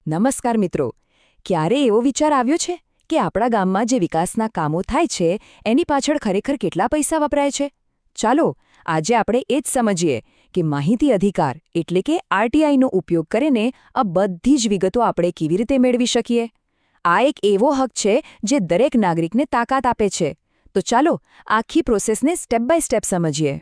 નમસ્કાર મિત્રો. ક્યારે એવો વિચાર આવ્યો છે કે આપણા ગામમાં જે વિકાસના કામો થાય છે એની પાછળ ખરેખર કેટલા પૈસા વપરાય છે? ચાલો આજે આપણે એ જ સમજીએ કે માહિતી અધિકાર એટલે કે આરટીઆઈનો ઉપયોગ કરીને આ બધી જ વિગતો આપણે કેવી રીતે મેળવી શકીએ. આ એક એવો હક છે જે દરેક નાગરિકને તાકાત આપે છે. તો ચાલો આખી પ્રોસેસને સ્ટેપ બાય સ્ટેપ સમજીએ.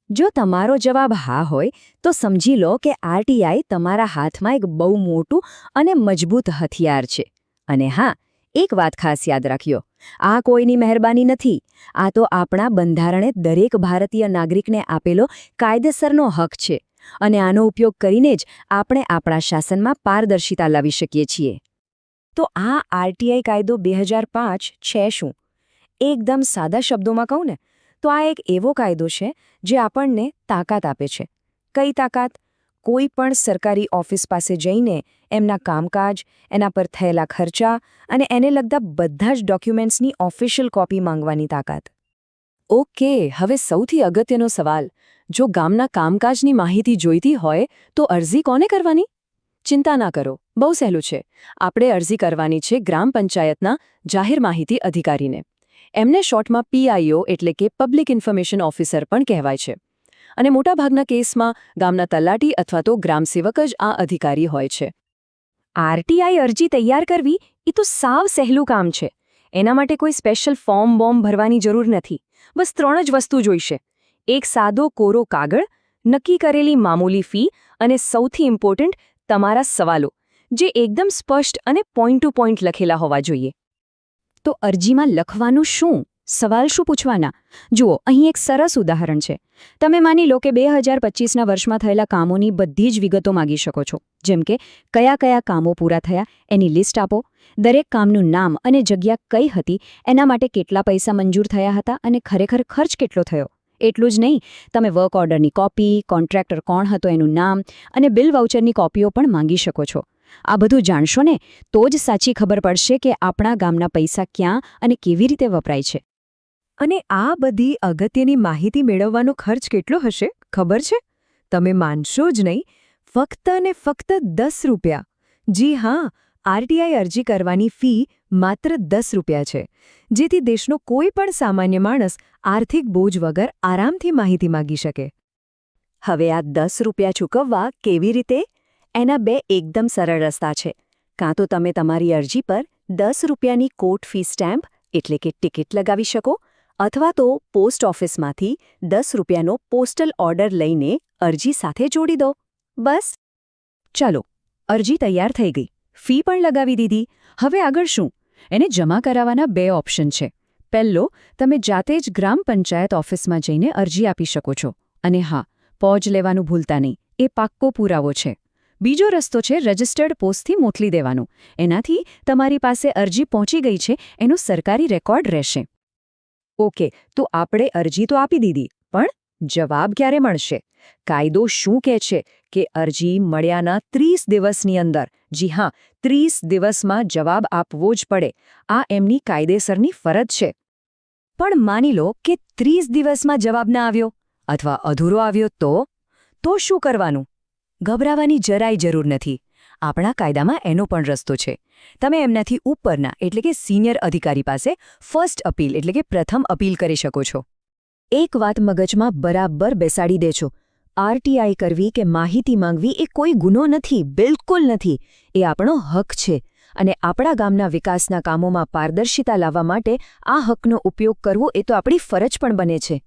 જો તમારો જવાબ હા હોય તો સમજી લો કે આરટીઆઈ તમારા હાથમાં એક બહુ મોટું અને મજબૂત હથિયાર છે. અને હા, એક વાત ખાસ યાદ રાખજો, આ કોઈની મહેરબાની નથી. આ તો આપણા બંધારણે દરેક ભારતીય નાગરિકને આપેલો કાયદેસરનો હક છે. અને આનો ઉપયોગ કરીને જ આપણે આપણા શાસનમાં પારદર્શિતા લાવી શકીએ છીએ. તો આ આરટીઆઈ કાયદો 2005 છે શું? એકદમ સાદા શબ્દોમાં કહું ને તો આ એક એવો કાયદો છે જે આપણને તાકાત આપે છે. કઈ તાકાત? કોઈ પણ સરકારી ઓફિસ પાસે જઈને એમના કામકાજ, એના પર થયેલા ખર્ચા અને એને લગતા બધા જ ડોક્યુમેન્ટ્સની ઓફિશિયલ કોપી માંગવાની તાકાત. ઓકે, હવે સૌથી અગત્યનો સવાલ. જો ગામના કામકાજની માહિતી જોઈતી હોય તો અરજી કોને કરવાની? ચિંતા ના કરો, બહુ સહેલું છે. આપણે અરજી કરવાની છે ગ્રામ પંચાયતના જાહેર માહિતી અધિકારીને. એમને શોર્ટમાં પીઆઈઓ એટલે કે પબ્લિક ઇન્ફોર્મેશન ઓફિસર પણ કહેવાય છે. અને મોટાભાગના કેસમાં ગામના તલાટી અથવા તો ગ્રામસેવક જ આ અધિકારી હોય છે. આરટીઆઈ અરજી તૈયાર કરવી એ તો સાવ સહેલું કામ છે. એના માટે કોઈ સ્પેશિયલ ફોર્મ ભરવાની જરૂર નથી. બસ 3 જ વસ્તુ જોઈશે: એક સાદો કોરો કાગળ, નક્કી કરેલી મામૂલી ફી અને સૌથી ઇમ્પોર્ટન્ટ તમારા સવાલો, જે એકદમ સ્પષ્ટ અને પોઈન્ટ ટુ પોઈન્ટ લખેલા હોવા જોઈએ. તો અરજીમાં લખવાનું શું? સવાલ શું પૂછવાના? જુઓ, અહીં એક સરસ ઉદાહરણ છે. તમે માની લો કે 2025ના વર્ષમાં થયેલા કામોની બધી જ વિગતો માગી શકો છો. જેમ કે કયા કયા કામો પૂરા થયા એની લિસ્ટ આપો, દરેક કામનું નામ અને જગ્યા કઈ હતી, એના માટે કેટલા પૈસા મંજૂર થયા હતા અને ખરેખર ખર્ચ કેટલો થયો. એટલું જ નહીં, તમે વર્ક ઓર્ડરની કોપી, કોન્ટ્રાક્ટર કોણ હતો એનું નામ અને બિલ વાઉચરની કોપીઓ પણ માંગી શકો છો. આ બધું જાણશો ને તો જ સાચી ખબર પડશે કે આપણા ગામના પૈસા ક્યાં અને કેવી રીતે વપરાય છે. અને આ બધી અગત્યની માહિતી મેળવવાનો ખર્ચ કેટલો હશે ખબર છે? તમે માનશો જ નહીં, ફક્ત અને ફક્ત 10 રૂપિયા. જી હા, આરટીઆઈ અરજી કરવાની ફી માત્ર 10 રૂપિયા છે, જેથી દેશનો કોઈ પણ સામાન્ય માણસ આર્થિક બોજ વગર આરામથી માહિતી માગી શકે. હવે આ 10 રૂપિયા ચૂકવવા કેવી રીતે? એના 2 એકદમ સરળ રસ્તા છે. કાં તો તમે તમારી અરજી પર 10 રૂપિયાની કોર્ટ ફી સ્ટેમ્પ એટલે કે ટિકિટ લગાવી શકો, અથવા તો પોસ્ટ ઓફિસમાંથી 10 રૂપિયાનો પોસ્ટલ ઓર્ડર લઈને અરજી સાથે જોડી દો. બસ. ચાલો, અરજી તૈયાર થઈ ગઈ, ફી પણ લગાવી દીધી. હવે આગળ શું? એને જમા કરાવવાના 2 ઓપ્શન છે. પહેલો, તમે જાતે જ ગ્રામ પંચાયત ઓફિસમાં જઈને અરજી આપી શકો છો. અને હા, પોજ લેવાનું ભૂલતા નહીં, એ પાક્કો પુરાવો છે. બીજો રસ્તો છે રજિસ્ટર્ડ પોસ્ટથી મોકલી દેવાનું. એનાથી તમારી પાસે અરજી પહોંચી ગઈ છે એનો સરકારી રેકોર્ડ રહેશે. ઓકે, તો આપણે અરજી તો આપી દીધી, પણ જવાબ ક્યારે મળશે? કાયદો શું કહે છે કે અરજી મળ્યાના 30 દિવસની અંદર, જી હા, 30 દિવસમાં જવાબ આપવો જ પડે. આ એમની કાયદેસરની ફરજ છે. પણ માની લો કે 30 દિવસમાં જવાબ ના આવ્યો અથવા અધૂરો આવ્યો તો શું કરવાનું? ગભરાવાની જરાય જરૂર નથી. આપણા કાયદામાં એનો પણ રસ્તો છે. તમે એમનાથી ઉપરના એટલે કે સિનિયર અધિકારી પાસે ફર્સ્ટ અપીલ એટલે કે પ્રથમ અપીલ કરી શકો છો. એક વાત મગજમાં બરાબર બેસાડી દેજો: આરટીઆઈ કરવી કે માહિતી માંગવી એ કોઈ ગુનો નથી, બિલકુલ નથી. એ આપણો હક છે. અને આપણા ગામના વિકાસના કામોમાં પારદર્શિતા લાવવા માટે આ હકનો ઉપયોગ કરવો એ તો આપણી ફરજ પણ બને છે.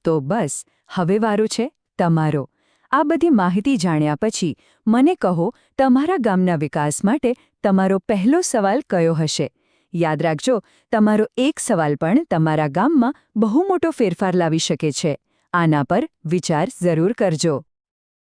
તો બસ, હવે વારો છે તમારો. આ બધી માહિતી જાણ્યા પછી મને કહો, તમારા ગામના વિકાસ માટે તમારો પહેલો સવાલ કયો હશે? યાદ રાખજો, તમારો એક સવાલ પણ તમારા ગામમાં બહુ મોટો ફેરફાર લાવી શકે છે. આના પર વિચાર જરૂર કરજો.